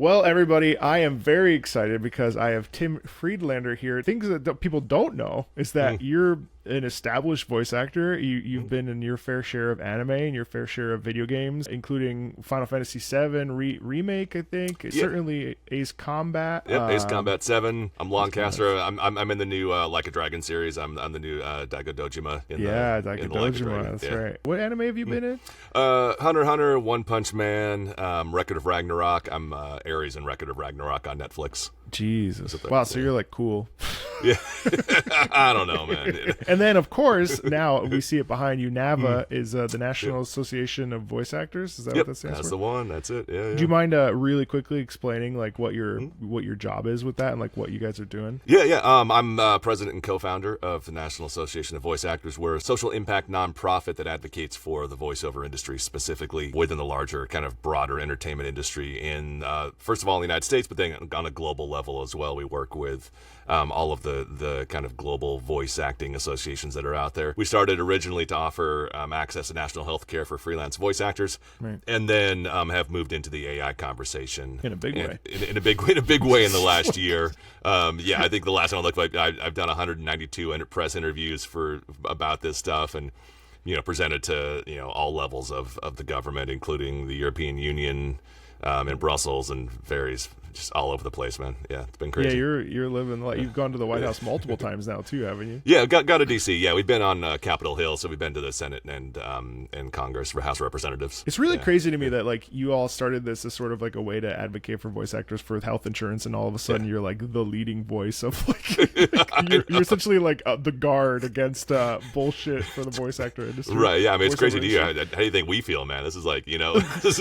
Well, everybody, I am very excited because I have Tim Friedlander here. Things that people don't know is that Mm, you're an established voice actor. You've mm. been in your fair share of anime and your fair share of video games, including Final Fantasy VII remake, I think. Yeah, Certainly Ace Combat. yep. Ace Combat 7. I'm Ace Combat. Longcaster. I'm in the new Like a Dragon series. I'm the new Daigo Dojima Yeah, like a in the Like a Dojima. Dragon. That's Yeah. right. What anime have you been in? Hunter x Hunter, One Punch Man, Record of Ragnarok. I'm Ares in Record of Ragnarok on Netflix. Jesus. Wow, so you're like cool. Yeah, I don't know, man. And then, of course, now we see it behind you. NAVA is the National Association of Voice Actors. Is that Yep, what that stands that's for? the one. That's it. Yeah, Do you mind really quickly explaining like what your job is with that and like what you guys are doing? Yeah. I'm president and co-founder of the National Association of Voice Actors. We're a social impact nonprofit that advocates for the voiceover industry, specifically within the larger kind of broader entertainment industry in, first of all, in the United States, but then on a global level as well. We work with all of the kind of global voice acting associations that are out there. We started originally to offer access to national health care for freelance voice actors, Right. and then have moved into the AI conversation In a big way. In a big way in the last year. Yeah, I think the last time I looked, like I've done 192 press interviews about this stuff, and presented to all levels of the government, including the European Union, in Brussels, and varies just all over the place, man. Yeah, it's been crazy. Yeah, you're living like you've gone to the White House multiple times now too, haven't you? Yeah, got to DC. Yeah, we've been on Capitol Hill, so we've been to the Senate and Congress for House of Representatives. It's really Yeah. crazy to me that like you all started this as sort of like a way to advocate for voice actors for health insurance, and all of a sudden you're like the leading voice of like, you're essentially like the guard against bullshit for the voice actor industry. Right. Yeah. I mean, it's crazy Voiceover to you. industry. How do you think we feel, man? This is like, this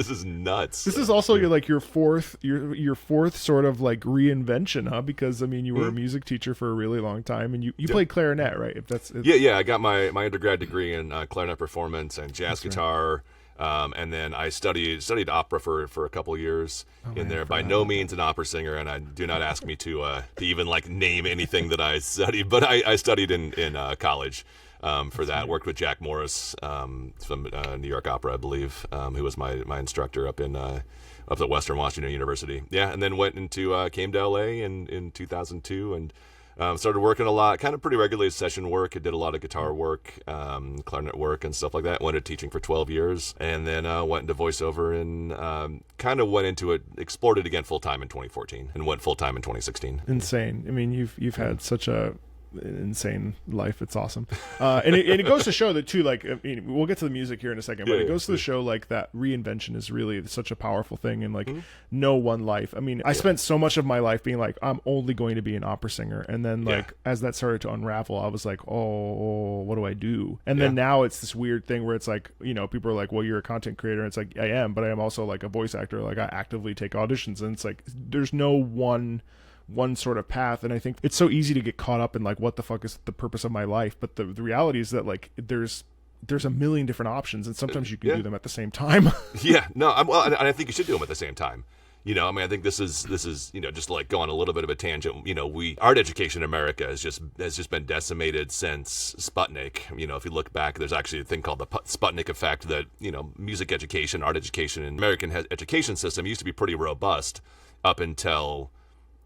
is nuts. This is also your fourth sort of like reinvention, huh? Because I mean, you were a music teacher for a really long time, and you played clarinet, right? If that's Yeah. I got my undergrad degree in clarinet performance and jazz guitar. And then I studied opera for a couple years in there. By no means an opera singer, and I do not ask me to even like name anything that I studied. But I studied in college for that. Worked with Jack Morris from New York Opera, I believe, who was my instructor up at Western Washington University. Yeah, and then went into came to LA in 2002 and. Started working a lot, kind of pretty regularly session work. I did a lot of guitar work, clarinet work, and stuff like that. Went into teaching for 12 years, and then went into voiceover and kind of went into it, explored it again full time in 2014, and went full time in 2016. insane. I mean, you've had such a insane life. It's awesome, and it goes to show that too. Like, I mean, we'll get to the music here in a second, but it goes to show like that reinvention is really such a powerful thing, and like no one life. I mean, I spent so much of my life being like, I'm only going to be an opera singer, and then like as that started to unravel, I was like, oh, what do I do? And then now it's this weird thing where it's like, people are like, well, you're a content creator, and it's like I am, but I am also like a voice actor. Like I actively take auditions, and it's like there's no one sort of path. And I think it's so easy to get caught up in like what the fuck is the purpose of my life, but the reality is that like there's a million different options, and sometimes you can do them at the same time. Yeah, no, and I think you should do them at the same time. I mean, I think this is just like going a little bit of a tangent. Art education in America has just been decimated since Sputnik. If you look back, there's actually a thing called the Sputnik effect that music education, art education in American education system used to be pretty robust up until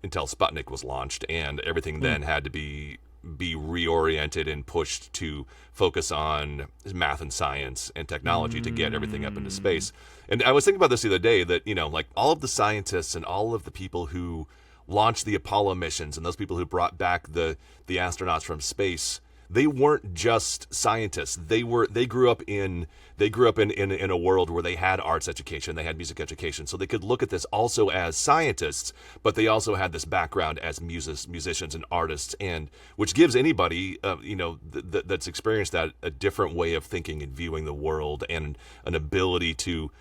Sputnik was launched, and everything then had to be reoriented and pushed to focus on math and science and technology to get everything up into space. And I was thinking about this the other day that, like all of the scientists and all of the people who launched the Apollo missions and those people who brought back the astronauts from space, they weren't just scientists. They grew up in a world where they had arts education, they had music education, so they could look at this also as scientists, but they also had this background as musicians and artists, and which gives anybody that's experienced that a different way of thinking and viewing the world, and an ability to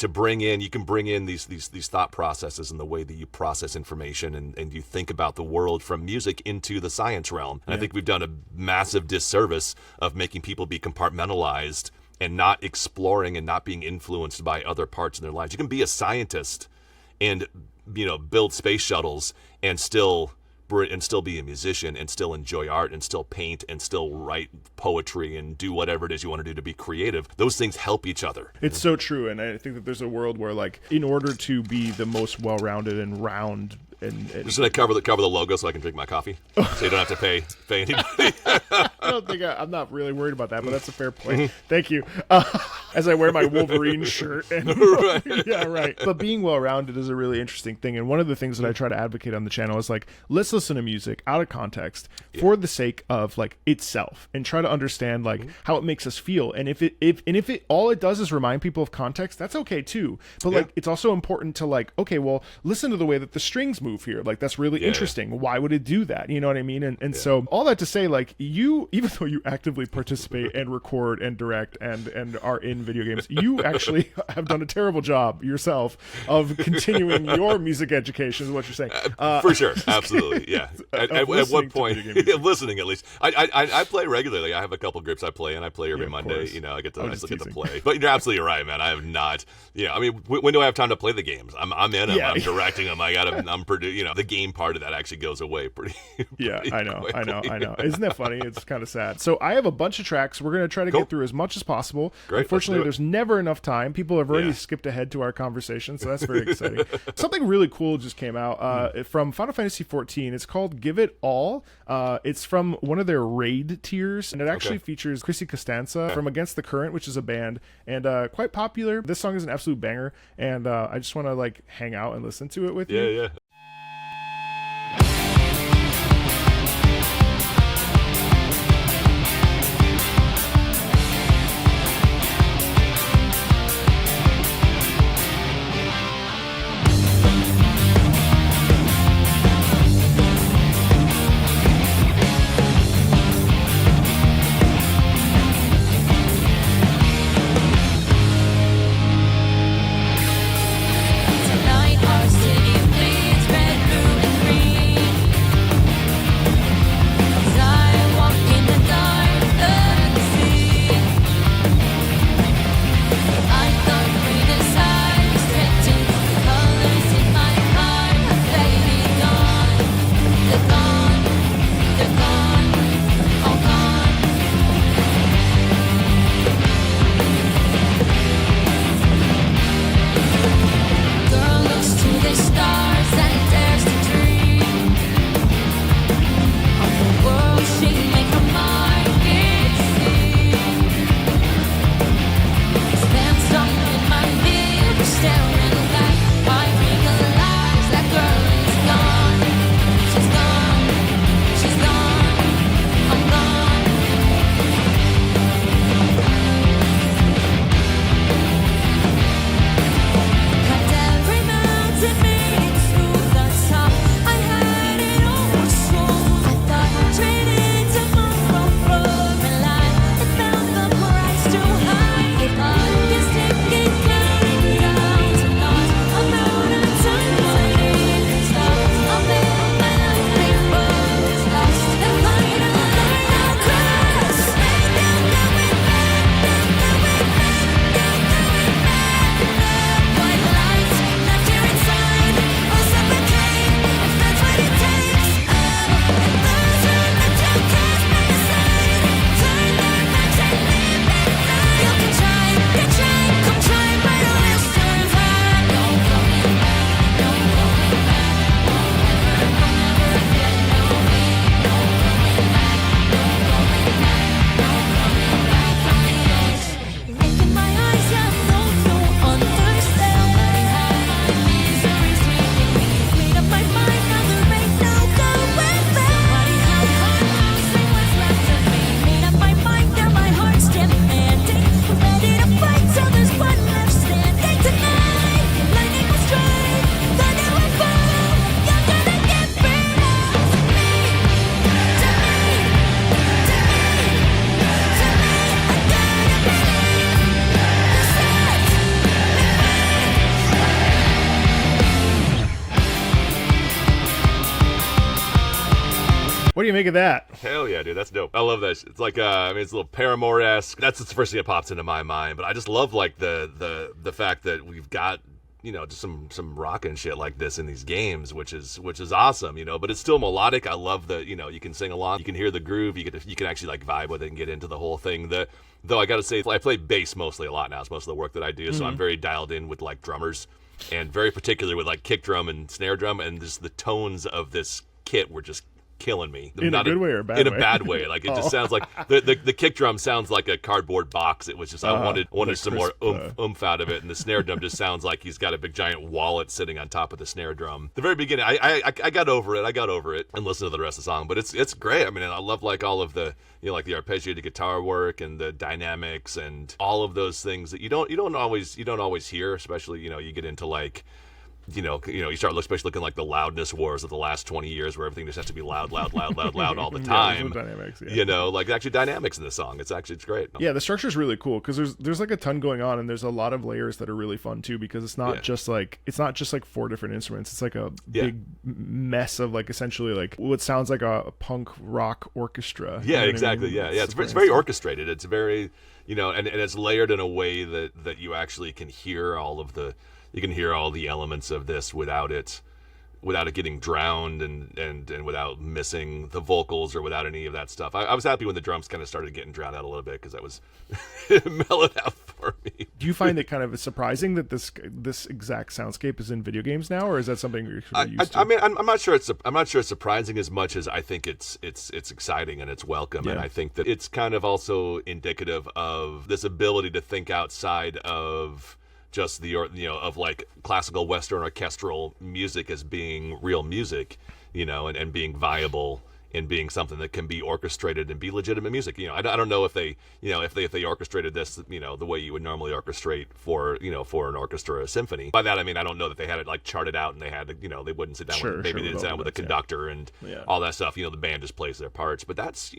bring in these thought processes and the way that you process information and you think about the world from music into the science realm. And I think we've done a massive disservice of making people be compartmentalized and not exploring and not being influenced by other parts in their lives. You can be a scientist and build space shuttles and still and still be a musician and still enjoy art and still paint and still write poetry and do whatever it is you want to do to be creative. Those things help each other. It's so true, and I think that there's a world where, like, in order to be the most well-rounded and round, and just gonna cover the logo so I can drink my coffee, so you don't have to pay anybody. I don't think I'm not really worried about that, but that's a fair point. Thank you. As I wear my Wolverine shirt, and Right. yeah, right. But being well-rounded is a really interesting thing, and one of the things that I try to advocate on the channel is, like, let's listen to music out of context for the sake of, like, itself, and try to understand, like, how it makes us feel. And if it all it does is remind people of context, that's okay too. But like, it's also important to, like, okay, well, listen to the way that the strings move here. Like, that's really interesting. Why would it do that? You know what I mean? And so all that to say, like, you, even though you actively participate and record and direct and are in video games, you actually have done a terrible job yourself of continuing your music education, is what you're saying. For sure. Absolutely. Yeah. At one point, listening at least. I play regularly. I have a couple groups I play, and I play every Monday. You know, I get to play. But you're absolutely right, man. I have not. I mean, when do I have time to play the games? I'm in them. I'm directing them. I'm producing. The game part of that actually goes away pretty. I know. Isn't that funny? It's kind of sad. So I have a bunch of tracks. We're going to try to get through as much as possible. Great. Unfortunately, there's never enough time. People have already skipped ahead to our conversation, so that's very exciting. Something really cool just came out from Final Fantasy XIV. It's called Give It All. It's from one of their raid tiers, and it actually features Chrissy Costanza from Against the Current, which is a band, and quite popular. This song is an absolute banger, and I just want to, like, hang out and listen to it with you. Yeah. What do you make of that? Hell yeah, dude, that's dope. I love that. It's like, I mean, it's a little Paramore-esque. That's the first thing that pops into my mind. But I just love, like, the fact that we've got just some rock and shit like this in these games, which is awesome, but it's still melodic. I love the, you can sing along, you can hear the groove, you can actually like vibe with it and get into the whole thing. Though I gotta say, I play bass mostly a lot now. It's most of the work that I do, so I'm very dialed in with like drummers, and very particular with like kick drum and snare drum, and just the tones of this kit were just killing me. In a good way or a bad way? In way? A bad way. Like, it just sounds like the kick drum sounds like a cardboard box. It was just, I wanted some more oomph out of it, and the snare drum just sounds like he's got a big giant wallet sitting on top of the snare drum. The very beginning, I got over it and listened to the rest of the song, but it's great. I mean, I love like all of the, like the arpeggiated guitar work and the dynamics and all of those things that you don't always hear, especially, you get into like, you start especially looking like the loudness wars of the last 20 years, where everything just has to be loud all the time. Dynamics, like actually dynamics in the song. It's great. Yeah, the structure's really cool because there's like a ton going on, and there's a lot of layers that are really fun too, because it's not just like 4 different instruments. It's like a big mess of like essentially like what sounds like a punk rock orchestra. Yeah, exactly. I mean? Yeah. It's very orchestrated. It's very, and it's layered in a way that you actually can hear all of the. You can hear all the elements of this without it getting drowned and without missing the vocals or without any of that stuff. I was happy when the drums kind of started getting drowned out a little bit, because that was mellowed out for me. Do you find it kind of surprising that this exact soundscape is in video games now, or is that something you're used to? I mean, I'm not sure it's surprising as much as I think it's exciting and it's welcome, and I think that it's kind of also indicative of this ability to think outside of just the of like classical Western orchestral music as being real music, and being viable and being something that can be orchestrated and be legitimate music. I don't know if they if they orchestrated this the way you would normally orchestrate for an orchestra or a symphony. By that I mean I don't know that they had it like charted out and they had to, they wouldn't sit down they didn't sit down with a conductor and all that stuff. The band just plays their parts, but that's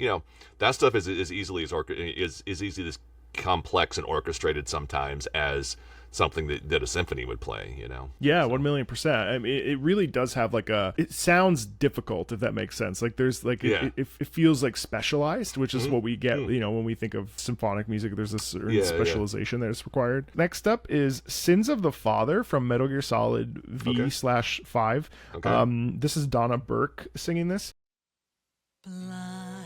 that stuff is easily as complex and orchestrated sometimes as something that a symphony would play, Yeah, 1,000,000%. I mean, it really does have like it sounds difficult, if that makes sense. Like there's like, it feels like specialized, which is what we get, when we think of symphonic music, there's a certain specialization that is required. Next up is Sins of the Father from Metal Gear Solid V/5. Okay. This is Donna Burke singing this. Blind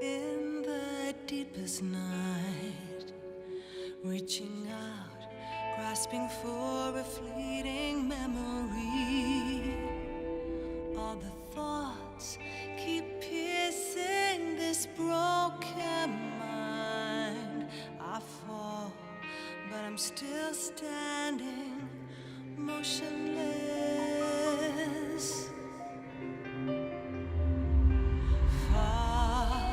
in the deepest night, reaching out, grasping for a fleeting memory. All the thoughts keep piercing this broken mind. I fall, but I'm still standing, motionless. Far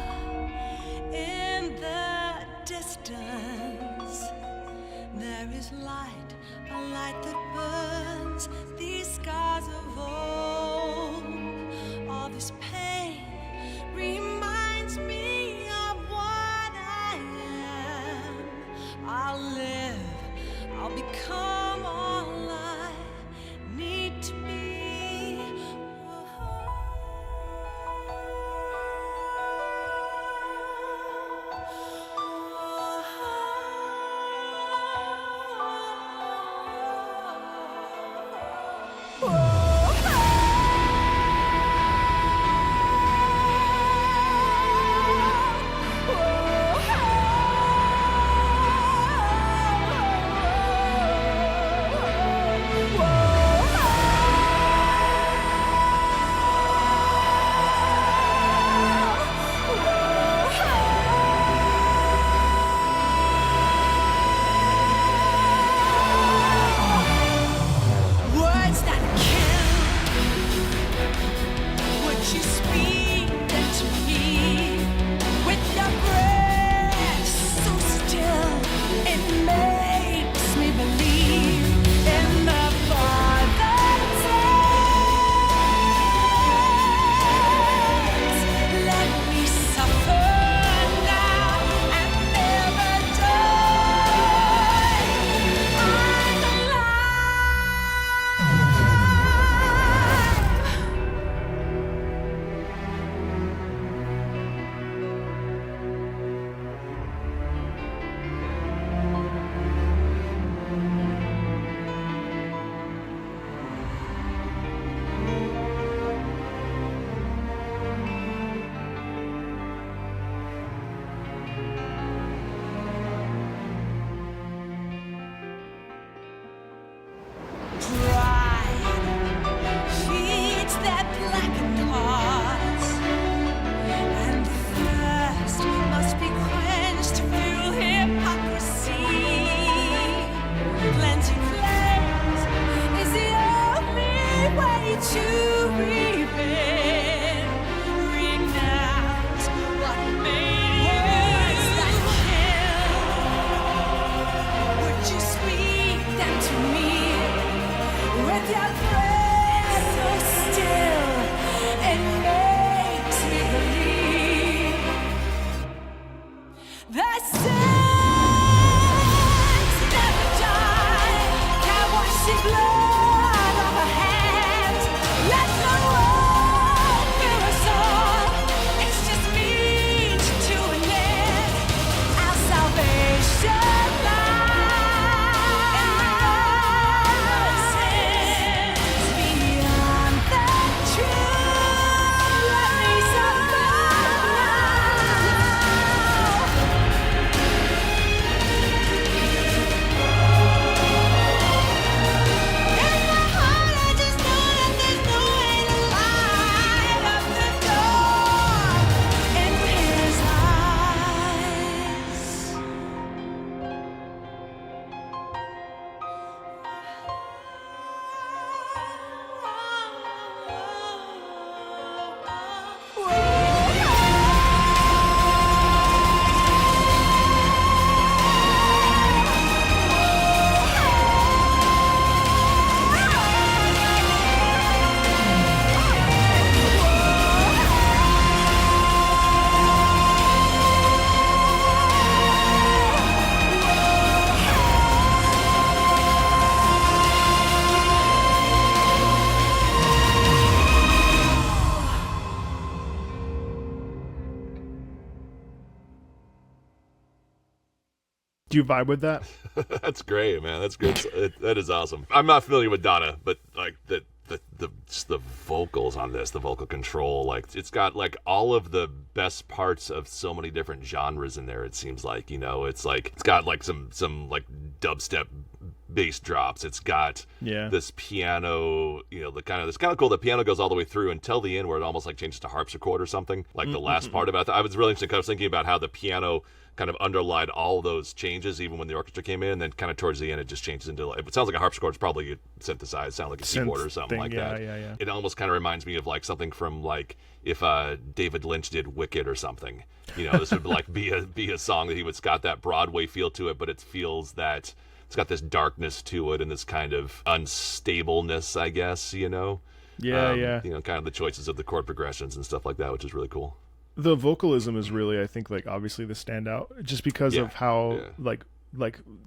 in the distance, there is light, a light that burns way to rebuild, renounce what made words that kill. Would you speak them to me with your breath so still? It makes me believe that sins never die. Can't wash the blood off our hands. Let the world fill us all. It's just means to an end. Our salvation lies beyond the truth. Let me suffer in my heart, I just know that there's no way to light up the door in his Do you vibe with that? That's great, man. That's great. That is awesome. I'm not familiar with Donna, but like just the vocals on this, the vocal control, like it's got like all of the best parts of so many different genres in there. It seems like, you know, it's like it's got like some like dubstep bass drops. It's got this piano, you know, it's kind of cool. The piano goes all the way through until the end, where it almost like changes to harpsichord or something. Like the last part about that, I was really interested. I was thinking about how the piano kind of underlined all those changes, even when the orchestra came in, and then kind of towards the end, it just changes into like, it sounds like a harpsichord. It's probably synthesized, sound like a keyboard or something like that. Yeah. It almost kind of reminds me of like something from like if David Lynch did Wicked or something. You know, this would like be a song that it's got that Broadway feel to it, but it feels that it's got this darkness to it and this kind of unstableness, I guess. You know. Yeah. You know, kind of the choices of the chord progressions and stuff like that, which is really cool. The vocalism is really, I think, like obviously the standout, just because of how like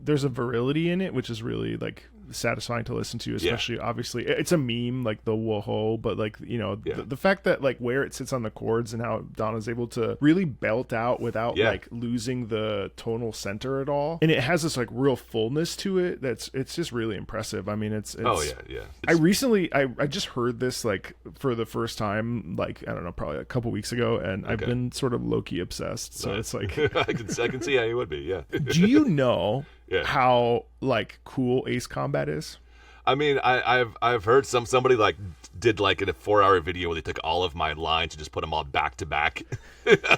there's a virility in it, which is really like satisfying to listen to, especially obviously it's a meme, like the whoa, but like, you know, the fact that like where it sits on the chords and how Donna's able to really belt out without like losing the tonal center at all, and it has this like real fullness to it it's just really impressive. I mean, it's I just heard this like for the first time, like I don't know, probably a couple weeks ago, and I've been sort of low-key obsessed, so it's like I can see how you would be. Do you know how like cool Ace Combat is? I mean, I've heard somebody like did like in a 4-hour video where they took all of my lines and just put them all back to back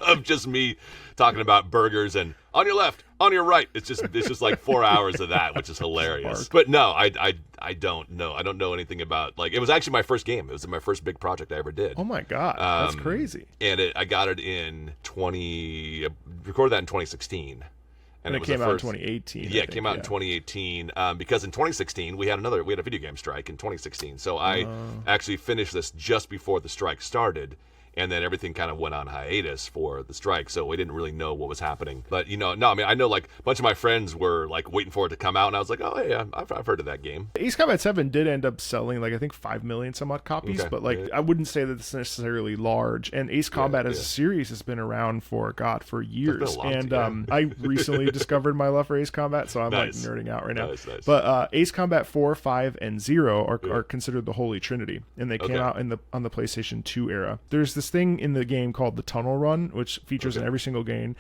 of just me talking about burgers and on your left, on your right. It's just like 4 hours of that, which is hilarious. But no, I don't know. I don't know anything about, like, it was actually my first game. It was my first big project I ever did. Oh my god, that's crazy. And I got it recorded that in 2016. And it came out in 2018. Yeah, it came out in 2018 because in 2016 we had a video game strike in 2016. So I actually finished this just before the strike started, and then everything kind of went on hiatus for the strike, so we didn't really know what was happening. But, you know, no, I mean, I know, like, a bunch of my friends were, like, waiting for it to come out, and I was like, oh, hey, I've heard of that game. Ace Combat 7 did end up selling, like, I think 5 million some odd copies, but, like, I wouldn't say that it's necessarily large. And Ace Combat as a series has been around for years. And I recently discovered my love for Ace Combat, so I'm, like, nerding out right now. Nice. But Ace Combat 4, 5, and 0 are considered the Holy Trinity, and they came out on the PlayStation 2 era. There's this thing in the game called the Tunnel Run, which features in every single game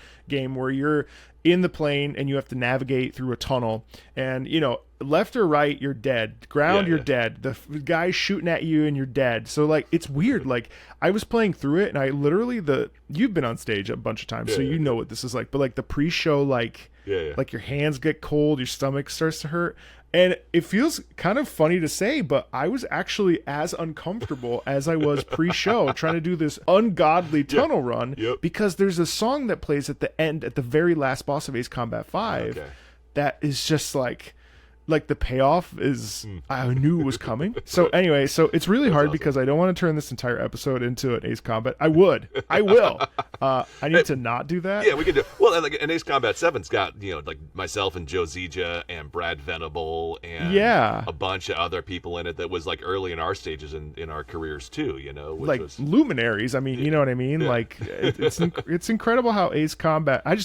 where you're in the plane and you have to navigate through a tunnel, and, you know, left or right, you're dead. Ground, you're dead. The guy's shooting at you and you're dead. So, like, it's weird. Like, I was playing through it, and I literally you've been on stage a bunch of times, so you know what this is like. But, like, the pre-show, like your hands get cold, your stomach starts to hurt. And it feels kind of funny to say, but I was actually as uncomfortable as I was pre-show trying to do this ungodly tunnel run because there's a song that plays at the end, at the very last boss of Ace Combat 5 that is just like the payoff is I knew was coming. So anyway, so it's really hard because I don't want to turn this entire episode into an Ace Combat. I will. I need to not do that. Yeah, we can do. Well, and Ace Combat 7's got like myself and Joe Zija and Brad Venable and a bunch of other people in it that was like early in our stages in our careers too. Which like was luminaries. I mean, you know what I mean? Yeah. Like it's incredible how Ace Combat. I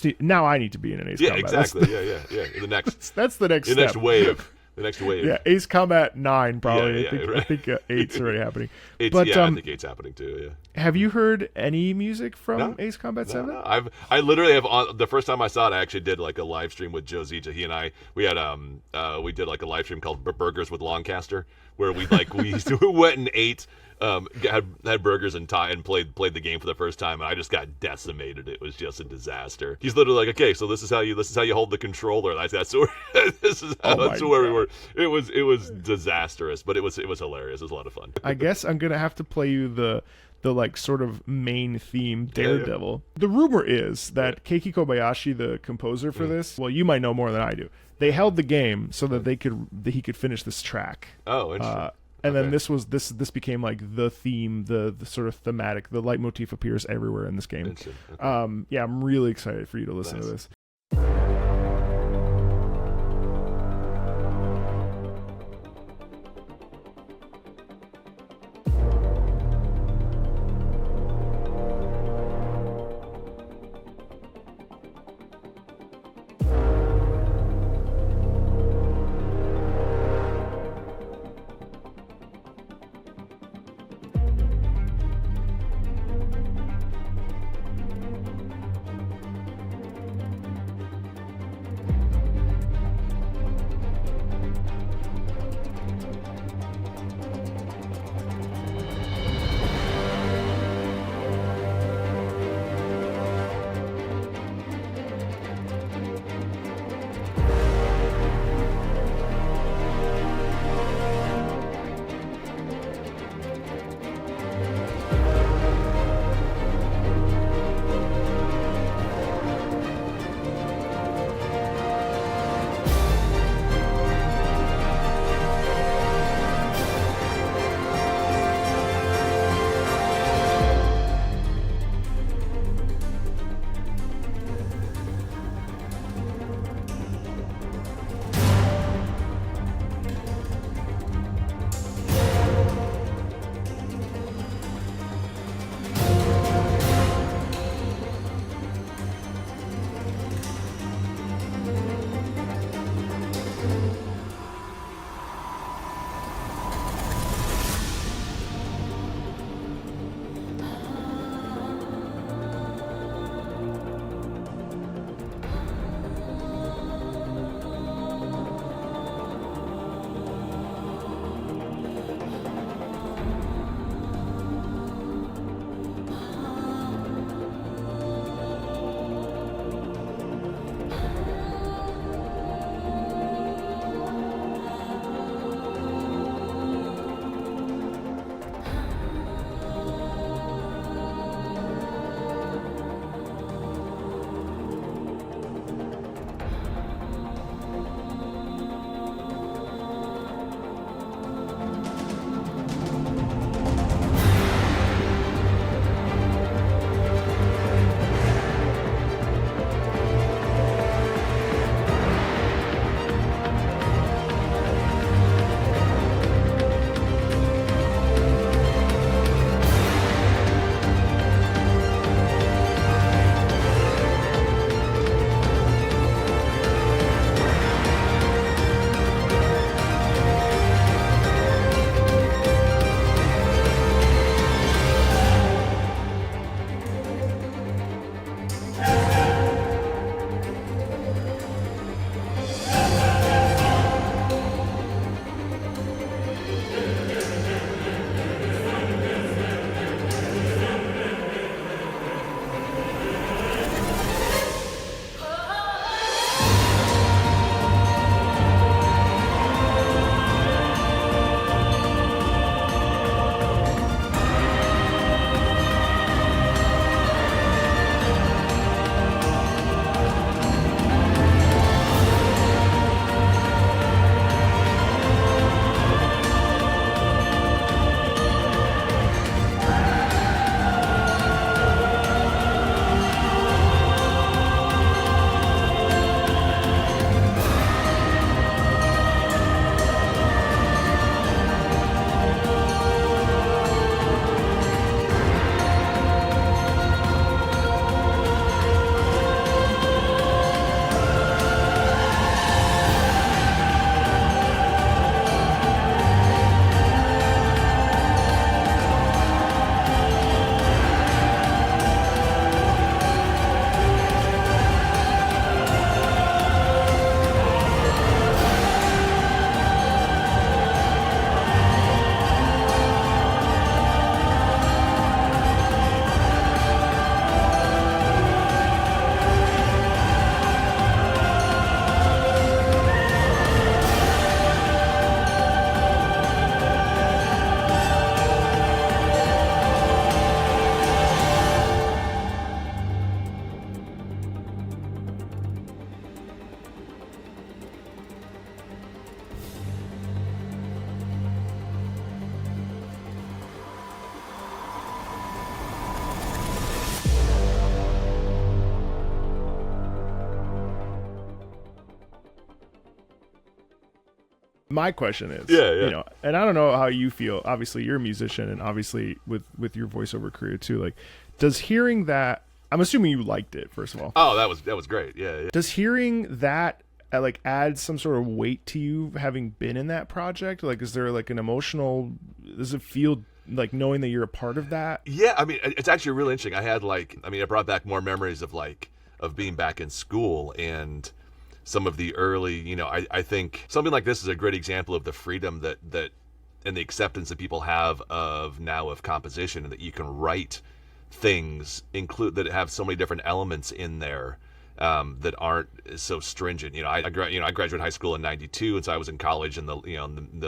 need to be in an Ace Combat. Exactly. Yeah. The next. That's the next. The step. next wave. The next wave. Yeah, Ace Combat 9 probably. I think 8's already happening. I think 8's happening too. Yeah. Have you heard any music from Ace Combat 7? No. I literally have. The first time I saw it, I actually did like a live stream with Joe Zija. He and I, we did like a live stream called Burgers with Lancaster, where we went and ate. Had burgers and played the game for the first time, and I just got decimated. It was just a disaster. He's literally like, okay, so this is how you hold the controller. That's where we were. It was disastrous, but it was hilarious. It was a lot of fun. I guess I'm gonna have to play you the like sort of main theme Daredevil. The rumor is that Keiki Kobayashi, the composer for this, well, you might know more than I do. They held the game so that he could finish this track. Oh, interesting. And then this became like the theme, the sort of thematic, the leitmotif appears everywhere in this game. Okay. Yeah, I'm really excited for you to listen to this. My question is, Yeah. you know, and I don't know how you feel. Obviously, you're a musician, and obviously with your voiceover career too. Like, does hearing that? I'm assuming you liked it, first of all. Oh, that was great. Yeah. Does hearing that like add some sort of weight to you having been in that project? Like, is there like an emotional? Does it feel like knowing that you're a part of that? Yeah, I mean, it's actually really interesting. It brought back more memories of being back in school and some of the early, you know, I think something like this is a great example of the freedom that and the acceptance that people have of composition, and that you can write things that have so many different elements in there that aren't so stringent. You know, I graduated high school in '92, and so I was in college in the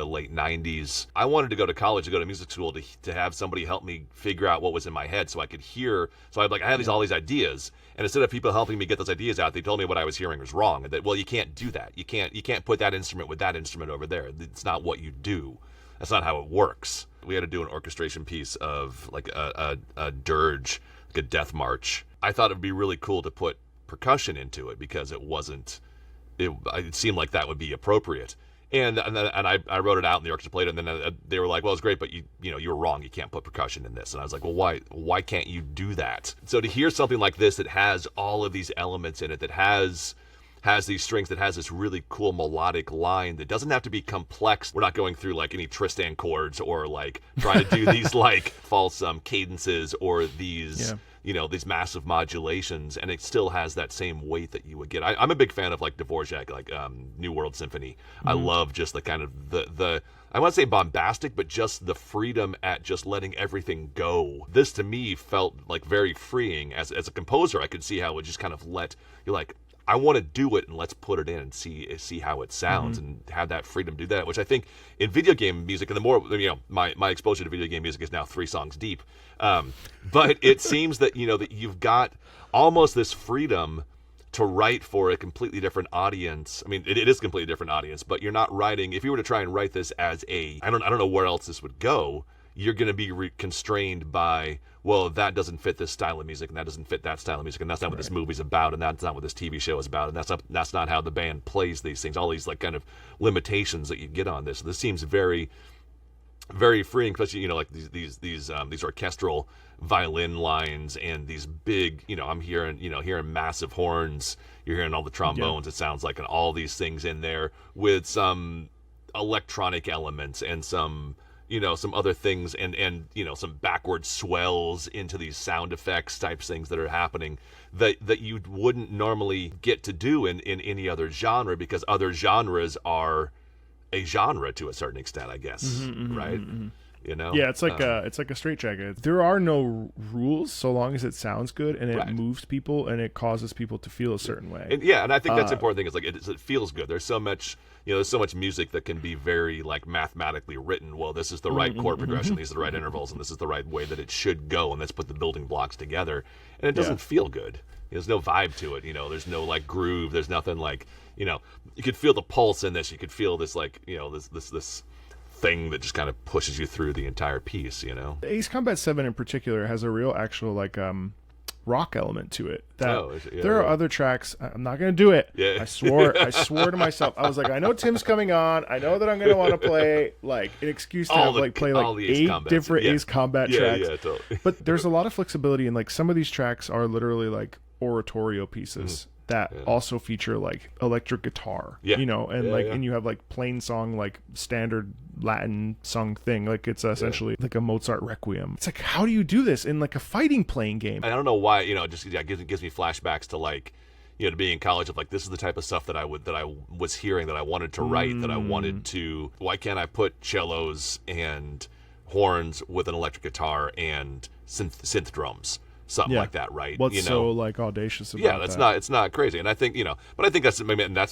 late '90s. I wanted to go to college, to go to music school, to have somebody help me figure out what was in my head, so I could hear. So I had all these ideas, and instead of people helping me get those ideas out, they told me what I was hearing was wrong, and that, well, you can't do that. You can't put that instrument with that instrument over there. It's not what you do. That's not how it works. We had to do an orchestration piece of like a dirge, like a death march. I thought it'd be really cool to put percussion into it because it seemed like that would be appropriate. And I wrote it out, and the orchestra played it, and then they were like, well, it's great, but you were wrong. You can't put percussion in this. And I was like, well, why can't you do that? So to hear something like this that has all of these elements in it, that has these strings, that has this really cool melodic line that doesn't have to be complex. We're not going through like any Tristan chords or like trying to do these like false cadences or these these massive modulations, and it still has that same weight that you would get. I'm a big fan of like Dvorak, like New World Symphony. I love just the kind of the I want to say bombastic, but just the freedom at just letting everything go. This to me felt like very freeing as a composer. I could see how it would just kind of you're like, I want to do it, and let's put it in and see how it sounds, and have that freedom to do that, which I think in video game music, and the more, my exposure to video game music is now 3 songs deep. But it seems that, that you've got almost this freedom to write for a completely different audience. I mean, it is a completely different audience, but you're not writing, if you were to try and write this as I don't know where else this would go, you're going to be constrained by, well, that doesn't fit this style of music, and that doesn't fit that style of music, and that's not what this movie's about, and that's not what this TV show is about, and that's not how the band plays these things. All these like kind of limitations that you get on this. This seems very, very freeing, especially like these orchestral violin lines and these big. I'm hearing massive horns. You're hearing all the trombones. It sounds like, and all these things in there with some electronic elements and some other things, and some backward swells into these sound effects types things that are happening that you wouldn't normally get to do in any other genre, because other genres are a genre to a certain extent, I guess, right? Yeah, it's like a straitjacket. There are no rules so long as it sounds good and it moves people and it causes people to feel a certain way. And I think that's the important thing, is like it feels good. There's so much there's so much music that can be very like mathematically written. Well, this is the right chord progression, these are the right intervals, and this is the right way that it should go, and let's put the building blocks together. And it doesn't feel good. There's no vibe to it. There's no like groove. There's nothing like you could feel the pulse in this. You could feel this like this thing that just kind of pushes you through the entire piece. Ace Combat 7 in particular has a real actual like rock element to it. There are other tracks. I'm not going to do it. Yeah. I swore to myself. I was like, I know Tim's coming on. I know that I'm going to want to play like an excuse to play like 8 different Ace Combat tracks. Yeah, totally. But there's a lot of flexibility, and like some of these tracks are literally like oratorio pieces that also feature like electric guitar. And you have like plain song, like standard Latin sung thing, like it's essentially like a Mozart requiem. It's like, how do you do this in like a fighting playing game? I don't know why, it gives me flashbacks to like to being in college, of like, this is the type of stuff that I was hearing, that I wanted to write, that I wanted to. Why can't I put cellos and horns with an electric guitar and synth drums? Something like that, right? What's so like audacious about that? It's not crazy. And I think, but I think that's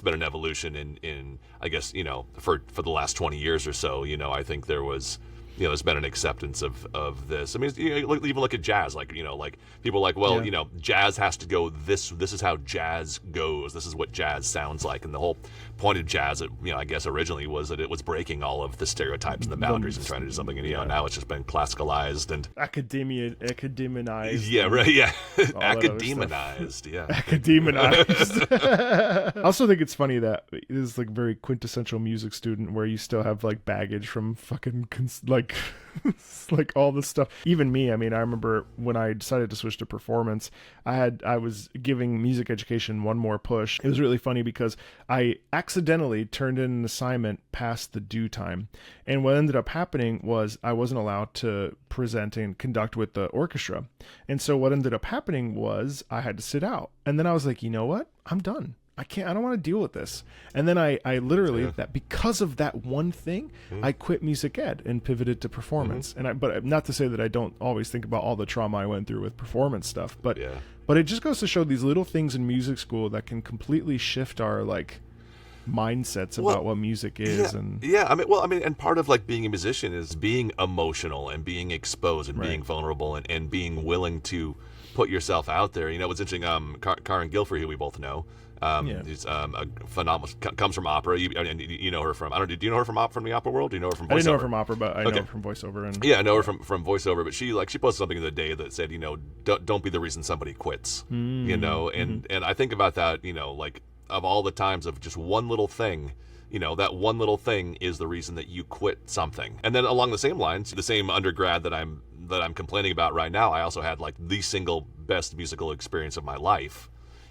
been an evolution in I guess, for the last 20 years or so. I think there was there's been an acceptance of this. I mean, even look at jazz. Like, like people are like, well, jazz has to go this is how jazz goes. This is what jazz sounds like. And the whole point of jazz, I guess originally was that it was breaking all of the stereotypes and the boundaries and trying to do something. And now it's just been classicalized and academized. Yeah, right. Yeah, academized. Yeah, academized. I also think it's funny that this is like very quintessential music student where you still have like baggage from fucking like all this stuff. Even me, I mean, I remember when I decided to switch to performance, I was giving music education one more push. It was really funny because I accidentally turned in an assignment past the due time, and what ended up happening was I wasn't allowed to present and conduct with the orchestra. And so what ended up happening was I had to sit out, and then I was like, you know what, I'm done. I don't want to deal with this. And then I literally, that because of that one thing, I quit music ed and pivoted to performance. And but not to say that I don't always think about all the trauma I went through with performance stuff, but it just goes to show these little things in music school that can completely shift our like mindsets about what music is. I mean, and part of like being a musician is being emotional and being exposed and being vulnerable and being willing to put yourself out there. What's interesting, Karen Gilfrey, who we both know, who's a phenomenal, comes from opera. You know her from, do you know her from the opera world? Do you know her from VoiceOver? I didn't know her from opera, but I know her from VoiceOver. And I know her from VoiceOver, but she posted something the other day that said, don't be the reason somebody quits. And I think about that, like of all the times of just one little thing, that one little thing is the reason that you quit something. And then along the same lines, the same undergrad that I'm complaining about right now, I also had like the single best musical experience of my life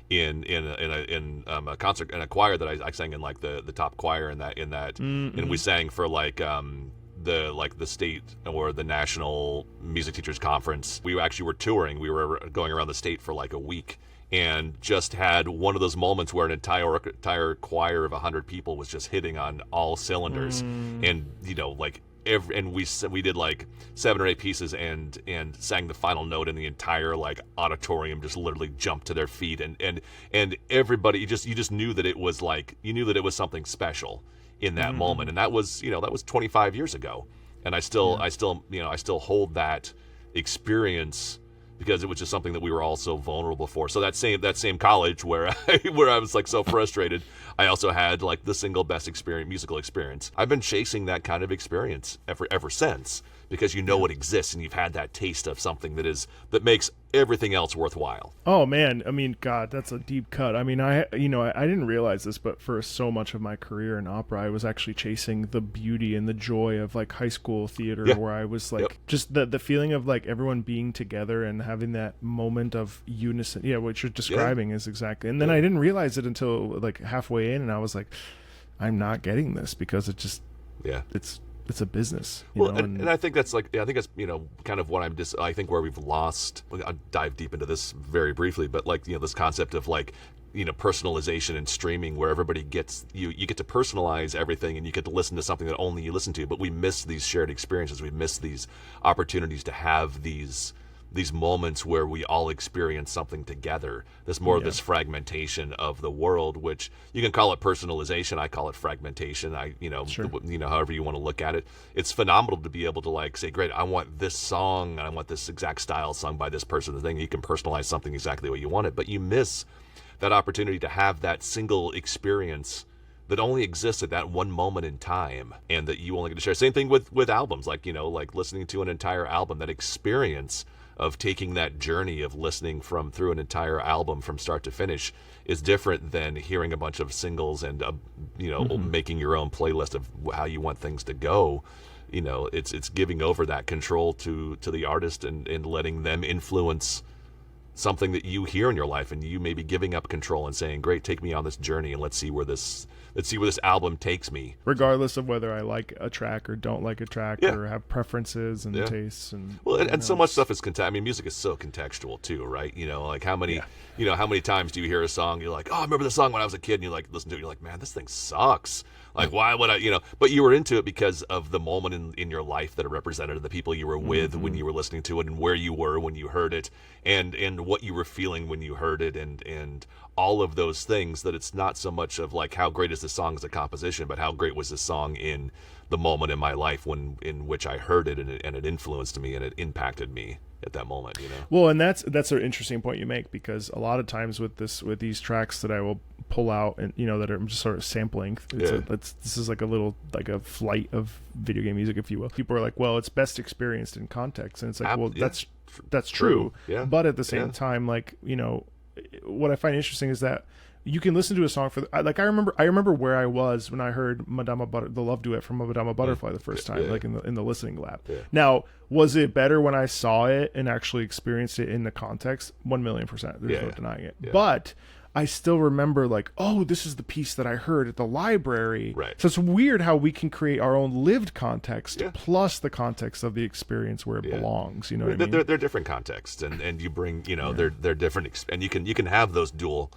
in a concert, in a choir that I sang in, like the top choir in that and we sang for like the state or the national music teachers conference. We actually were touring. We were going around the state for like a week, and just had one of those moments where an entire choir of 100 people was just hitting on all cylinders, and like we did like 7 or 8 pieces and sang the final note, and the entire like auditorium just literally jumped to their feet, and everybody, you just knew that it was like, you knew that it was something special in that moment. And that was 25 years ago, and I still hold that experience because it was just something that we were all so vulnerable for. So that same college where I was like so frustrated, I also had like the single best musical experience. I've been chasing that kind of experience ever since, because it exists, and you've had that taste of something that makes everything else worthwhile. Oh man, I mean, God, that's a deep cut. I mean, I didn't realize this, but for so much of my career in opera, I was actually chasing the beauty and the joy of like high school theater, where I was like just the feeling of like everyone being together and having that moment of unison. Yeah, what you're describing is exactly. And then I didn't realize it until like halfway in, and I was like, I'm not getting this because it just it's a business. And I think that's like, kind of what I think where we've lost. I'll dive deep into this very briefly, but like, this concept of like, personalization and streaming, where everybody gets, you get to personalize everything, and you get to listen to something that only you listen to, but we miss these shared experiences. We miss these opportunities to have these moments where we all experience something together. There's more of this fragmentation of the world, which you can call it personalization. I call it fragmentation. However you want to look at it. It's phenomenal to be able to like say, great, I want this song, and I want this exact style sung by this person. The thing, you can personalize something exactly the way you want it, but you miss that opportunity to have that single experience that only exists at that one moment in time, and that you only get to share. Same thing with albums, like, like listening to an entire album, that experience of taking that journey of listening through an entire album from start to finish is different than hearing a bunch of singles and making your own playlist of how you want things to go. It's giving over that control to the artist and letting them influence something that you hear in your life, and you may be giving up control and saying, great, take me on this journey, and let's see where this album takes me, regardless of whether I like a track or don't like a track, or have preferences and tastes. And so much stuff is music is so contextual too, right? Like how many times do you hear a song, you're like, oh, I remember the song when I was a kid, and you like listen to it, you're like, man, this thing sucks. Like, why would I, but you were into it because of the moment in your life that it represented, the people you were with when you were listening to it, and where you were when you heard it, and what you were feeling when you heard it, and all of those things, that it's not so much of like, how great is was this song as a composition, but how great was this song in the moment in my life in which I heard it, and it influenced me and it impacted me at that moment, you know. Well, and that's an interesting point you make, because a lot of times with these tracks that I will pull out and that are just sort of sampling, this is like a flight of video game music, if you will. People are like, well, it's best experienced in context, and it's like, that's true. Yeah. But at the same time, like, what I find interesting is that you can listen to a song for I remember where I was when I heard the love duet from Madama Butterfly the first time, like in the listening lab. Yeah. Now, was it better when I saw it and actually experienced it in the context? 1,000,000%. There's no denying it. Yeah. But I still remember, like, oh, this is the piece that I heard at the library. Right. So it's weird how we can create our own lived context plus the context of the experience where it belongs. You know what I mean? They're different contexts, and you bring, they're different, and you can have those dual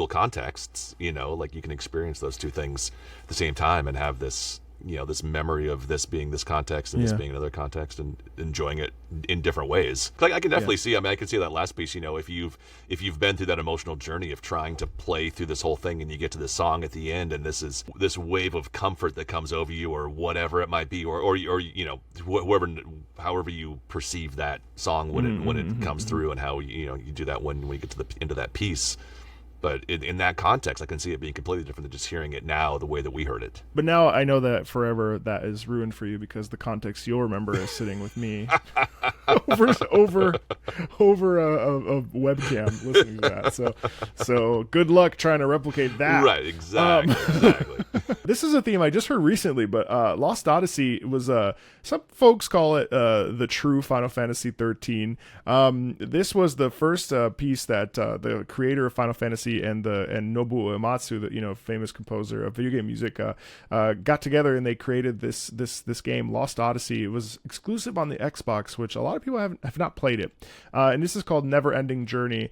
contexts. Like you can experience those two things at the same time and have this, this memory of this being this context and this being another context, and enjoying it in different ways. Like I can definitely see. I mean, I can see that last piece. If you've been through that emotional journey of trying to play through this whole thing, and you get to this song at the end, and this wave of comfort that comes over you, or whatever it might be, or however you perceive that song when it comes through, and how you do that when we get to the end of that piece. But in that context, I can see it being completely different than just hearing it now the way that we heard it. But now I know that forever that is ruined for you, because the context you'll remember is sitting with me over a webcam listening to that. So good luck trying to replicate that. Right, exactly. This is a theme I just heard recently, but Lost Odyssey was some folks call it the true Final Fantasy 13. This was the first piece that the creator of Final Fantasy and Nobuo Uematsu, the famous composer of video game music, got together, and they created this game, Lost Odyssey. It was exclusive on the Xbox, which a lot of people have not played it, and this is called Never Ending Journey.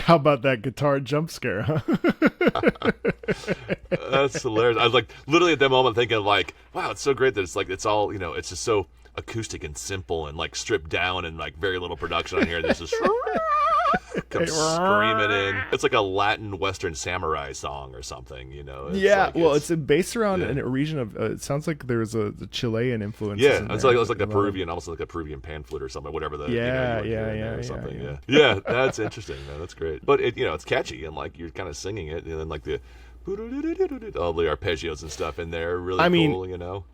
How about that guitar jump scare, huh? That's hilarious. I was like, literally at that moment thinking like, wow, it's so great that it's like, it's all, it's just so acoustic and simple and like stripped down and like very little production on here. There's just comes screaming in. It's like a Latin Western samurai song or something, you know. It's like, well, it's based around in a region of. It sounds like there's a the Chilean influence. Yeah, it's like a Peruvian, almost like a Peruvian pan flute or something, whatever the or something. Yeah, that's interesting, man. That's great. But it's catchy and like you're kind of singing it, and then like all the arpeggios and stuff in there, really cool, you know.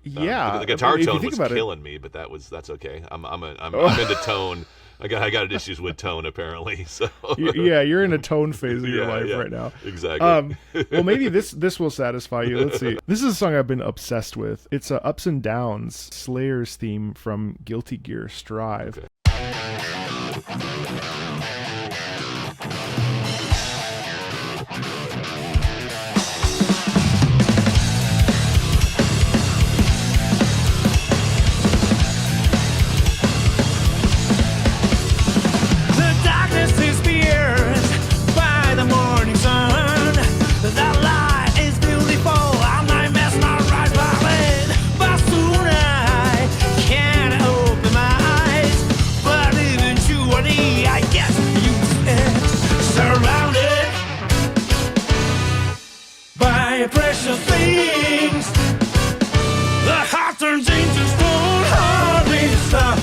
Yeah, the guitar tone was killing me, but that's okay. I'm into tone. I got issues with tone apparently. So you're in a tone phase of your life right now. Exactly. Well, maybe this will satisfy you. Let's see. This is a song I've been obsessed with. It's Ups and Downs, Slayer's theme from Guilty Gear Strive. Okay. Precious things, the heart turns into stone, hardly stop.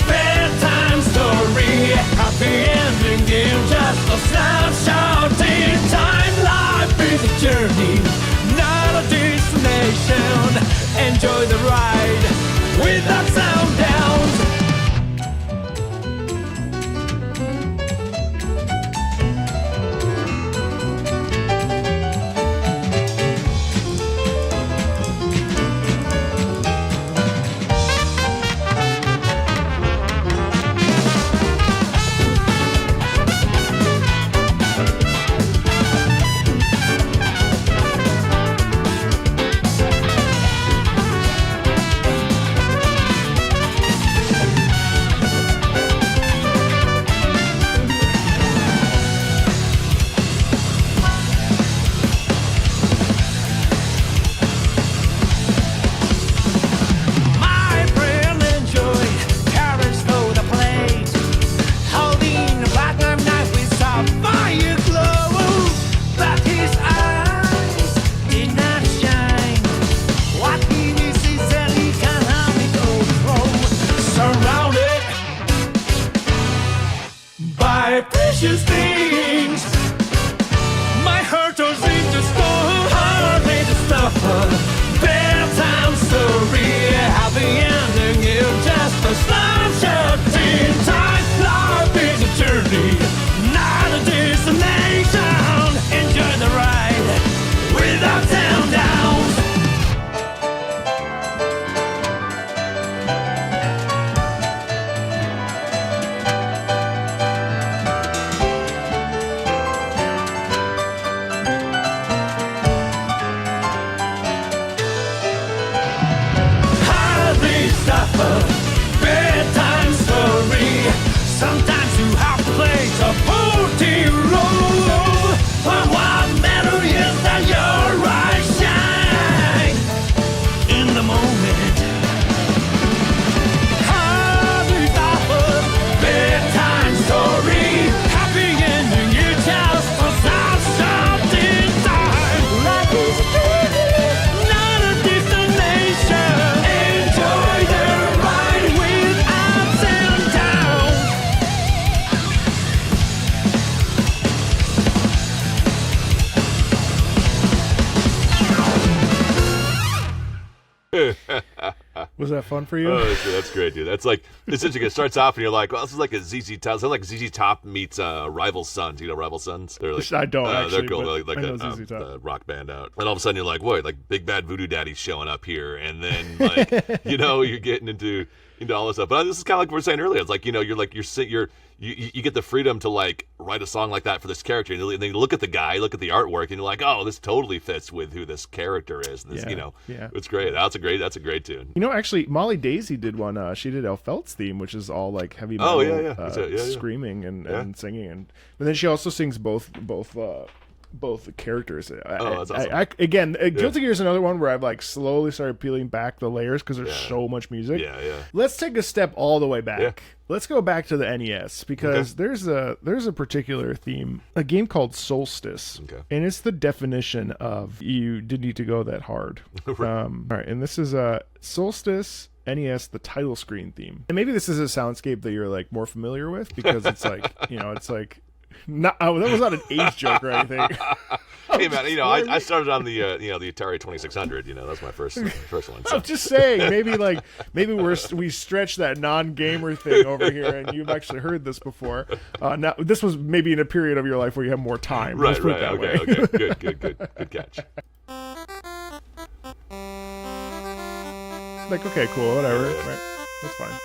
Bedtime story, happy ending game, just a snapshot in time. Life is a journey, not a destination. Enjoy the ride without sound downs. Precious things, my heart turns into stone, hardly to stop. Bedtime story, happy ending, it's just a snapshot in time. Life is a journey, not a destination. Enjoy the ride without sound downs. Bedtime story. Sometimes you have to play supporting role, but what matters is that your eyes shine in the moment. Happy stopper, bedtime story, happy ending. You just a snapshot in time. Life is a journey, not a destination. Enjoy the ride with ups and downs. Was that fun for you? Oh, that's great, dude. That's like it's interesting. It starts off and you're like, well, this is like a ZZ Top. Sounds like ZZ Top meets Rival Sons. You know Rival Sons? They're like, I don't actually. They're cool. But They're like I know a ZZ Top. rock band out. And all of a sudden you're like, wait, like Big Bad Voodoo Daddy's showing up here, and then like you're getting into all this stuff. But this is kind of like we were saying earlier. It's like you get the freedom to like write a song like that for this character, and then you look at the guy, look at the artwork, and you're like, oh, this totally fits with who this character is. This, it's great. That's a great tune. Actually, Molly Daisy did one. She did Elfelt's theme, which is all like heavy metal, yeah. screaming and singing, and then she also sings both both the characters. That's awesome. Again, Guilty Gear is another one where I've like slowly started peeling back the layers because there's so much music. Yeah. Let's take a step all the way back. Yeah. Let's go back to the NES because there's a particular theme, a game called Solstice, and it's the definition of you didn't need to go that hard. All right, and this is Solstice NES, the title screen theme, and maybe this is a soundscape that you're like more familiar with because it's like it's like. That was not an age joke or anything. Hey man, I started on the the Atari 2600. That's my first one. So. I'm just saying, maybe we stretch that non-gamer thing over here, and you've actually heard this before. Now this was maybe in a period of your life where you have more time. Right. Okay. Good catch. Like, okay, cool, whatever. Right. That's fine.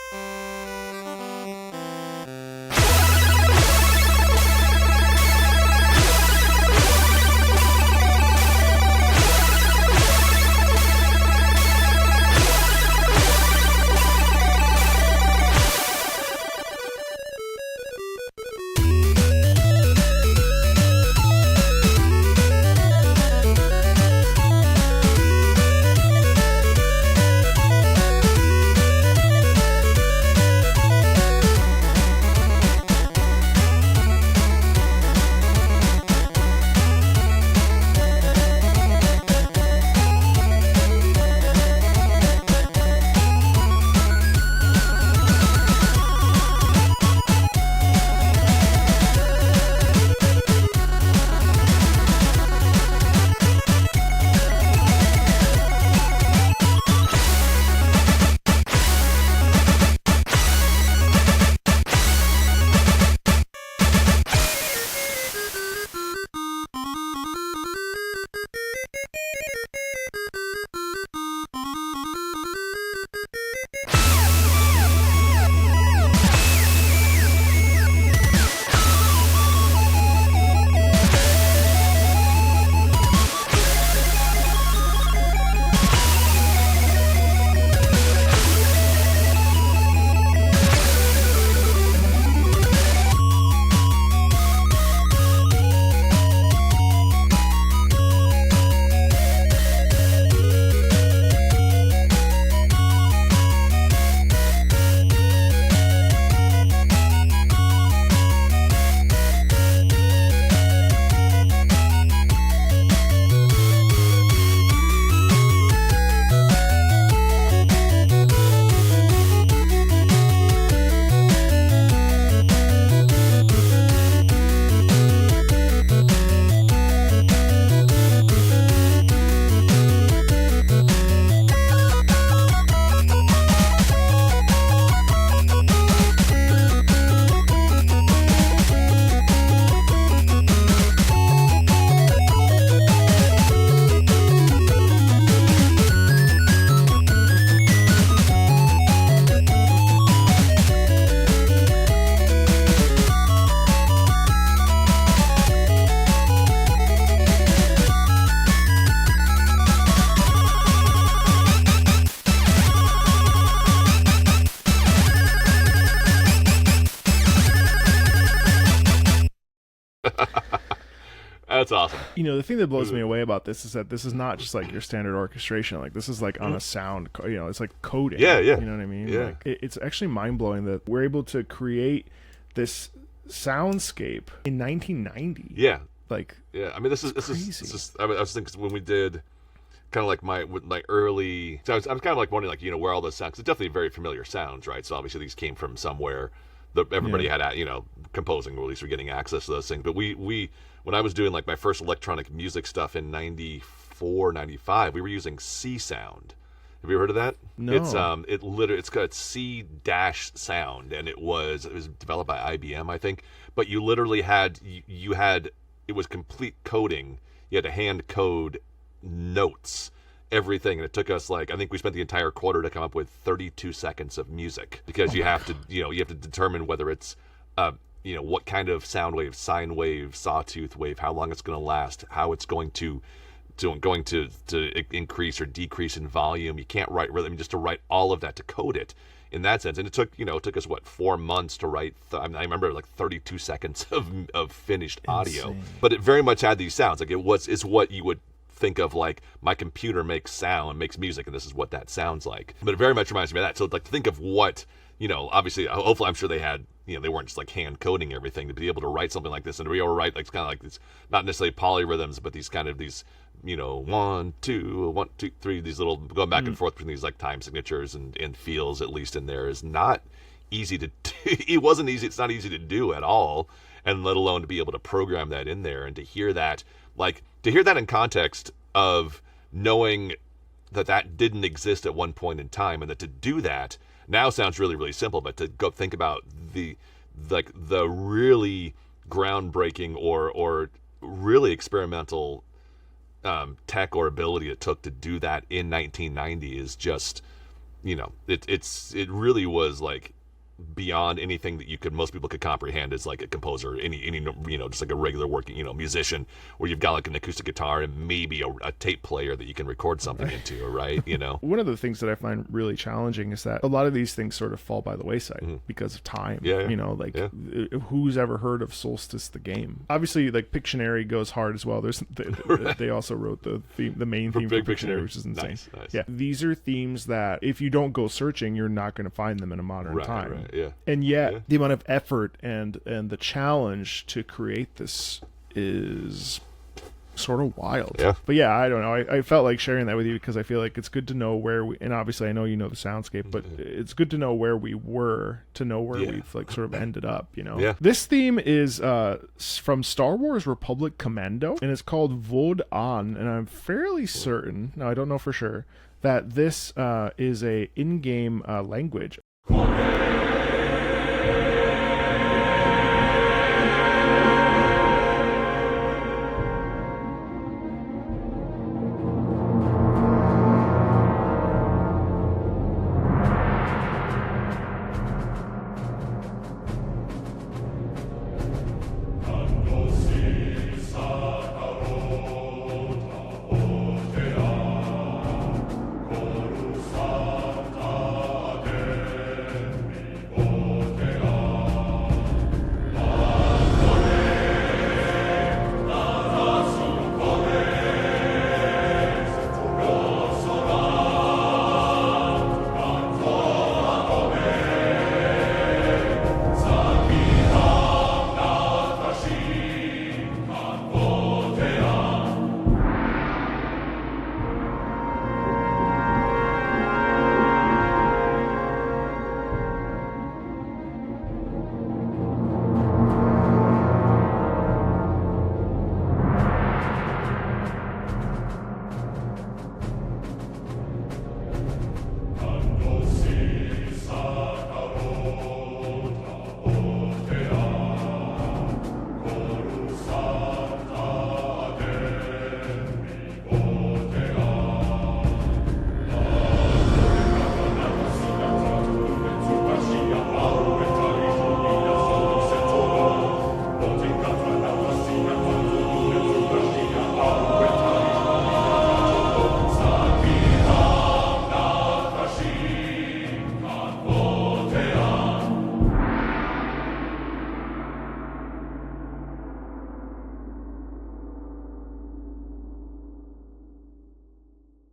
That's awesome. The thing that blows me away about this is that this is not just like your standard orchestration. Like this is like on a sound, it's like coding. Yeah. You know what I mean? Yeah. Like, it's actually mind blowing that we're able to create this soundscape in 1990. Yeah. Like, yeah. I mean, this is. I was thinking when we did kind of like my early. So I was kind of like wondering, like, where all those sounds. Cause it's definitely very familiar sounds, right? So obviously these came from somewhere. Everybody had, composing, or at least we're getting access to those things. But we when I was doing like my first electronic music stuff in 94, 95, we were using C sound. Have you ever heard of that? No. It's got C dash sound, and it was developed by IBM, I think. But you literally had it was complete coding. You had to hand code notes, everything, and it took us I think we spent the entire quarter to come up with 32 seconds of music, because you have to determine whether it's what kind of sound wave, sine wave, sawtooth wave, how long it's going to last, how it's going to going to increase or decrease in volume. You can't write rhythm, just to write all of that, to code it in that sense. And it took us 4 months to write. I remember like 32 seconds of finished audio, but it very much had these sounds. Like it's what you would think of, like, my computer makes music, and this is what that sounds like. But it very much reminds me of that. So like, to think of what, obviously, hopefully, I'm sure they had, they weren't just like hand coding everything, to be able to write something like this, and to be able to write like kind of like this, not necessarily polyrhythms, but these kind of these, 1 2 1 2 3, these little going back and forth between these like time signatures and feels, at least in there, is not easy to do. It's not easy to do at all, and let alone to be able to program that in there, and to hear that in context of knowing that didn't exist at one point in time, and that to do that now sounds really, really simple, but to go think about the really groundbreaking or really experimental tech or ability it took to do that in 1990 is just, it really was like beyond anything that most people could comprehend as like a composer, any just like a regular working musician, where you've got like an acoustic guitar and maybe a tape player that you can record something into, right? One of the things that I find really challenging is that a lot of these things sort of fall by the wayside because of time. Who's ever heard of Solstice the game? Obviously, like, Pictionary goes hard as well. They also wrote the main theme for Pictionary, which is insane. Nice. Yeah, these are themes that if you don't go searching, you're not going to find them in a modern time. Right. Yeah. And yet the amount of effort and the challenge to create this is sort of wild. Yeah. But yeah, I don't know. I felt like sharing that with you because I feel like it's good to know and obviously I know you know the soundscape, but it's good to know where we were, to know where we've like sort of ended up, Yeah. This theme is from Star Wars Republic Commando, and it's called Vode, and I'm fairly certain, now I don't know for sure, that this is a in-game language.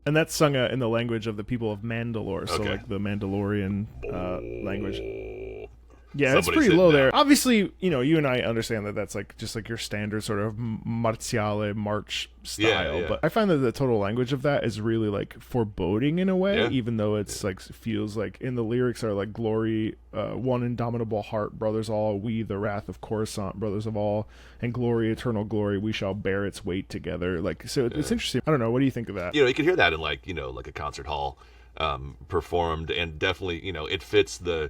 And that's sung in the language of the people of Mandalore, so like the Mandalorian language. Yeah, it's pretty low there. Obviously, you and I understand that that's like just like your standard sort of martiale march style. Yeah. But I find that the total language of that is really like foreboding in a way, even though it's like feels like in the lyrics are like glory, one indomitable heart, brothers all, we the wrath of Coruscant, brothers of all, and glory, eternal glory, we shall bear its weight together. Like, so it's interesting. I don't know. What do you think of that? You can hear that in like like a concert hall performed, and definitely it fits the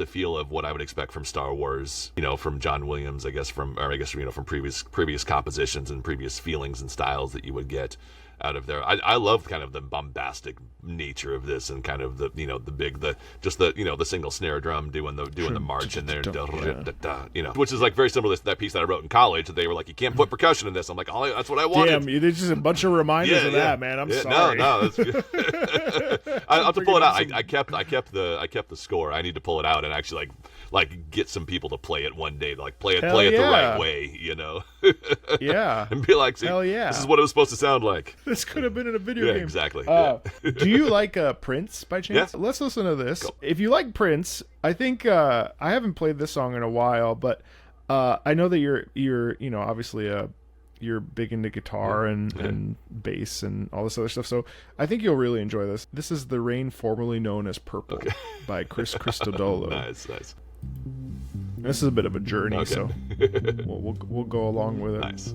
feel of what I would expect from Star Wars, from John Williams, from previous compositions and previous feelings and styles that you would get. out of there. I love kind of the bombastic nature of this, and kind of the the single snare drum doing the march in there, which is like very similar to that piece that I wrote in college. They were like, you can't put percussion in this. I'm like, oh, that's what I wanted. Damn, there's just a bunch of reminders of that, man. I'm sorry. No, that's good. I have to pull it out. I kept the score. I need to pull it out and actually like get some people to play it one day, to like play it the right way, Yeah. And be like, see, yeah. this is what it was supposed to sound like. This could have been in a video game. Exactly. Do you like Prince by chance? Yeah. Let's listen to this. Cool. If you like Prince, I think I haven't played this song in a while, but I know that you're obviously you're big into guitar and bass and all this other stuff, so I think you'll really enjoy this. This is The Rain Formerly Known as Purple by Chris Christodoulou. Nice. This is a bit of a journey, so we'll go along with it. Nice.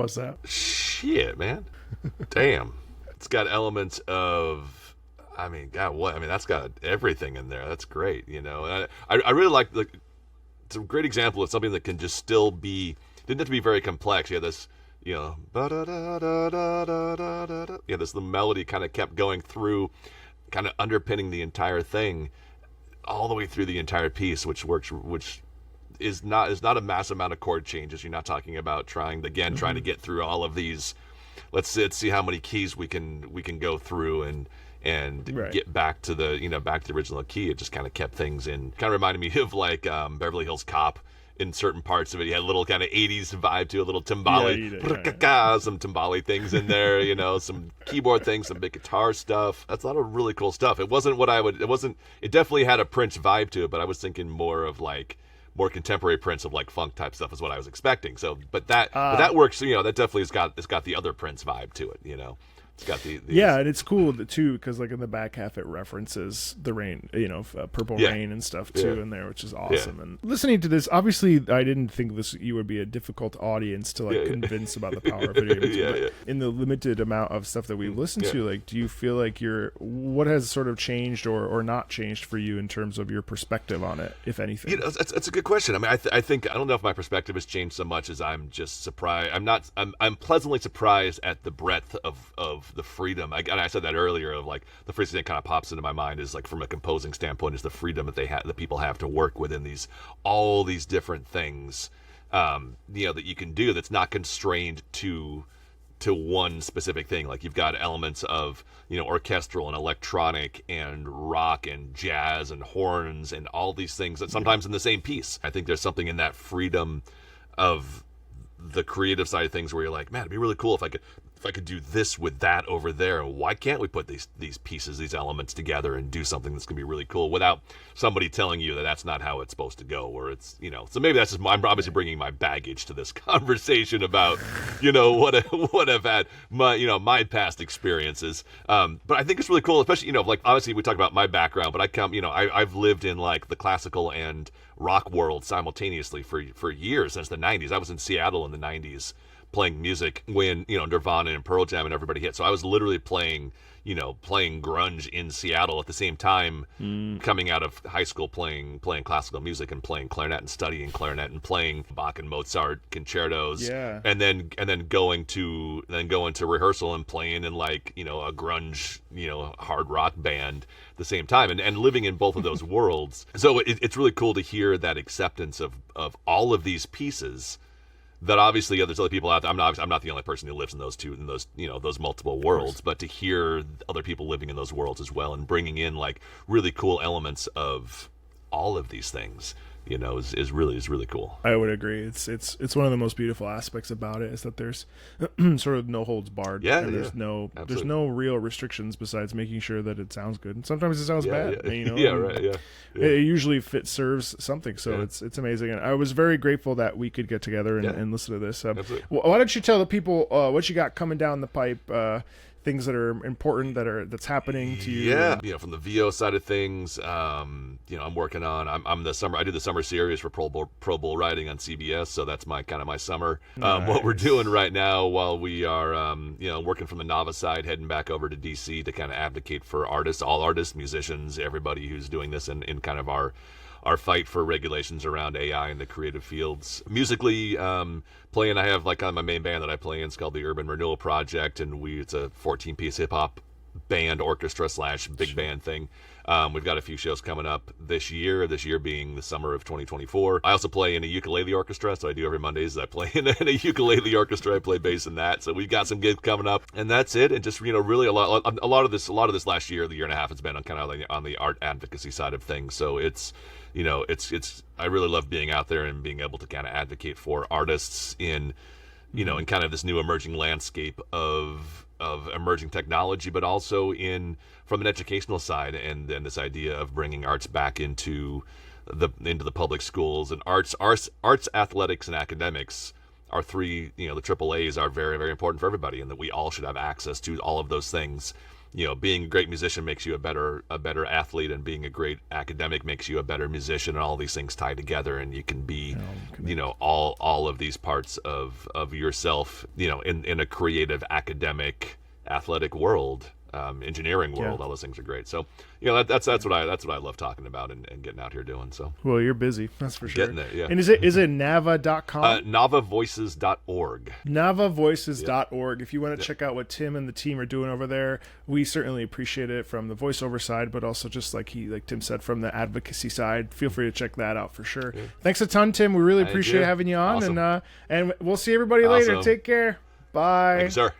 was that? Shit, man. Damn. It's got elements of, I mean, God, what? I mean, that's got everything in there. That's great, you know. And I really like it's a great example of something that can just still be, didn't have to be very complex. You had this, you know, yeah, the melody kind of kept going through, kind of underpinning the entire thing all the way through the entire piece, which works, which is not a massive amount of chord changes. You're not talking about trying to get through all of these. Let's see how many keys we can go through and Right. get back to the original key. It just kind of kept things in. Kind of reminded me of like Beverly Hills Cop. In certain parts of it, he had a little kind of 80s vibe to a little timbale, some timbale things in there, you know, some keyboard things, some big guitar stuff. That's a lot of really cool stuff. It definitely had a Prince vibe to it, but I was thinking more of like more contemporary Prince of like funk type stuff is what I was expecting. So, but that works, you know, that definitely it's got the other Prince vibe to it, you know. It's got the yeah, and it's cool too because like in the back half it references the rain, you know, Purple Rain and stuff too in there, which is awesome. And listening to this, obviously, I didn't think you would be a difficult audience to like convince about the power of video games. But in the limited amount of stuff that we listened to, like, do you feel like what has sort of changed or not changed for you in terms of your perspective on it, if anything? You know, that's a good question. I mean, I think I don't know if my perspective has changed so much as I'm just surprised. I'm pleasantly surprised at the breadth of the freedom. I said that earlier, of like the first thing that kind of pops into my mind is like from a composing standpoint is the freedom that the people have to work within all these different things, you know, that you can do that's not constrained to one specific thing. Like you've got elements of, you know, orchestral and electronic and rock and jazz and horns and all these things that sometimes in the same piece. I think there's something in that freedom of the creative side of things where you're like, man, it'd be really cool if I could do this with that over there. Why can't we put these pieces, these elements together and do something that's gonna be really cool without somebody telling you that that's not how it's supposed to go, or it's, you know. So maybe that's just, I'm obviously bringing my baggage to this conversation about, you know, what I've had, my past experiences. But I think it's really cool, especially, you know, like obviously we talk about my background, but I've lived in like the classical and rock world simultaneously for years, since the 90s. I was in Seattle in the 90s playing music when, you know, Nirvana and Pearl Jam and everybody hit. So I was literally playing grunge in Seattle at the same time, coming out of high school playing classical music and playing clarinet and studying clarinet and playing Bach and Mozart concertos. Yeah. And then going to rehearsal and playing in like, you know, a grunge, you know, hard rock band at the same time, and living in both of those worlds. So it's really cool to hear that acceptance of all of these pieces. That obviously there's other people out there. I'm not the only person who lives in those those multiple worlds, but to hear other people living in those worlds as well and bringing in like really cool elements of all of these things, you know, is really cool. I would agree. It's one of the most beautiful aspects about it is that there's sort of no holds barred. Yeah, and there's no real restrictions besides making sure that it sounds good. And sometimes it sounds bad. Yeah. You know? Yeah, right. Yeah. It usually serves something. So it's amazing. And I was very grateful that we could get together and listen to this. Why don't you tell the people what you got coming down the pipe? Things that are important that's happening to you. Yeah, you know, from the VO side of things, you know, I'm working on. I do the summer series for Pro Bowl writing on CBS, so that's my summer. Nice. What we're doing right now, while we are, you know, working from the NAVA side, heading back over to DC to kind of advocate for all artists, musicians, everybody who's doing this in kind of our fight for regulations around AI in the creative fields. Musically, playing, I have like my main band that I play in. It's called the Urban Renewal Project, and it's a 14-piece hip-hop band, orchestra / big band thing. We've got a few shows coming up this year being the summer of 2024. I also play in a ukulele orchestra, so I do every Mondays. I play in a ukulele orchestra. I play bass in that. So we've got some gigs coming up, and that's it. And just, you know, really a lot of this last year, the year and a half, has been on the art advocacy side of things. So it's, you know, I really love being out there and being able to kind of advocate for artists in, you know, in kind of this new emerging landscape of emerging technology, but also from an educational side, and then this idea of bringing arts back into the public schools. And arts, athletics, and academics our three, the AAAs are very, very important for everybody, and that we all should have access to all of those things. Being a great musician makes you a better athlete, and being a great academic makes you a better musician, and all these things tie together, and you can be, all of these parts of yourself, in a creative, academic, athletic world, engineering world. All those things are great. So, that's what I love talking about and getting out here doing. So, well, you're busy, that's for sure. Getting it, yeah. And is it NAVA.com? NAVAvoices.org. NAVAvoices.org. If you want to check out what Tim and the team are doing over there, we certainly appreciate it from the voiceover side, but also just like Tim said, from the advocacy side. Feel free to check that out for sure. Yeah. Thanks a ton, Tim. We really appreciate having you on, awesome. and we'll see everybody later. Take care. Bye. Thank you, sir.